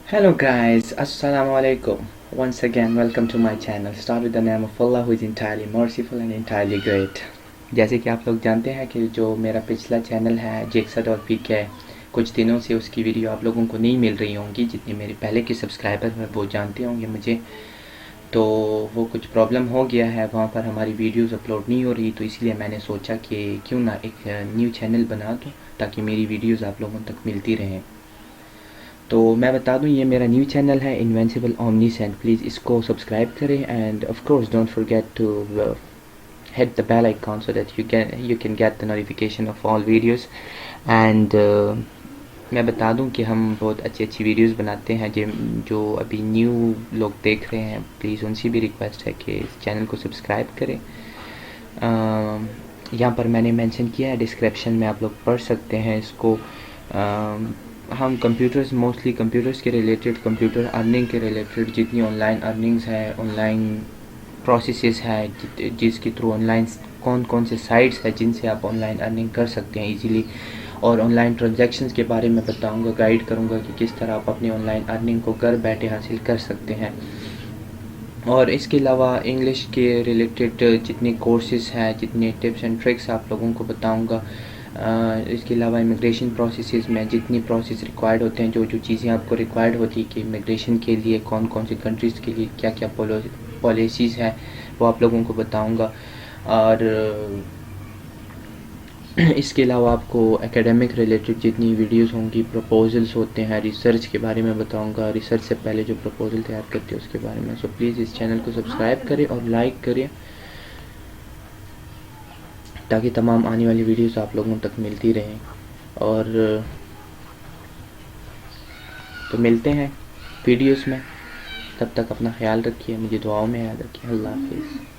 Hello guys, Assalamu alaikum. Once again, welcome to my channel. Start with the name of Allah who is entirely merciful and entirely great. जैसे कि आप लोग जानते हैं कि जो मेरा पिछला चैनल है जेक्सा डॉट पी के कुछ दिनों से उसकी वीडियो आप लोगों को नहीं मिल रही होंगी। जितने मेरे पहले के सब्सक्राइबर हैं वो जानते होंगे मुझे। तो वो कुछ प्रॉब्लम हो गया है, वहाँ पर हमारी वीडियोस अपलोड नहीं हो रही, तो इसलिए मैंने सोचा कि क्यों ना एक न्यू चैनल बना दूँ ताकि मेरी वीडियोस आप लोगों तक मिलती रहें। तो मैं बता दूं, ये मेरा न्यू चैनल है इन्वेंसिबल ओमनीसेंट। प्लीज़ इसको सब्सक्राइब करें and of course don't forget to hit the bell icon so that you can get the notification of all videos and मैं बता दूं कि हम बहुत अच्छी अच्छी वीडियोस बनाते हैं। जो अभी न्यू लोग देख रहे हैं, प्लीज़ उनसे भी रिक्वेस्ट है कि इस चैनल को सब्सक्राइब करें। यहाँ पर मैंने मेंशन किया है, डिस्क्रिप्शन में आप लोग पढ़ सकते हैं इसको। हम कंप्यूटर्स, मोस्टली कंप्यूटर्स के रिलेटेड, कंप्यूटर अर्निंग के रिलेटेड जितनी ऑनलाइन अर्निंग्स है, ऑनलाइन प्रोसेसेस है, जिसके थ्रू ऑनलाइन कौन कौन से साइट्स है जिनसे आप ऑनलाइन अर्निंग कर सकते हैं इजीली, और ऑनलाइन ट्रांजैक्शंस के बारे में बताऊंगा, गाइड करूंगा कि किस तरह आप अपनी ऑनलाइन अर्निंग को घर बैठे हासिल कर सकते हैं। और इसके अलावा इंग्लिश के रिलेटेड जितने कोर्सेज़ हैं, जितने टिप्स एंड ट्रिक्स आप लोगों को बताऊंगा। इसके अलावा इमिग्रेशन प्रोसेसेस में जितनी प्रोसेस रिक्वायर्ड होते हैं, जो जो चीज़ें आपको रिक्वायर्ड होती है कि इमिग्रेशन के लिए कौन कौन सी कंट्रीज़ के लिए क्या क्या पॉलिसीज़ हैं, वो आप लोगों को बताऊंगा। और इसके अलावा आपको एकेडमिक रिलेटेड जितनी वीडियोस होंगी, प्रपोजल्स होते हैं, रिसर्च के बारे में बताऊंगा, रिसर्च से पहले जो प्रपोजल तैयार करते हैं उसके बारे में। सो प्लीज़ इस चैनल को सब्सक्राइब करें और लाइक करें ताकि तमाम आने वाली वीडियोस आप लोगों तक मिलती रहें। और तो मिलते हैं वीडियोस में, तब तक अपना ख्याल रखिए, मुझे दुआओं में याद रखिए। अल्लाह हाफिज़।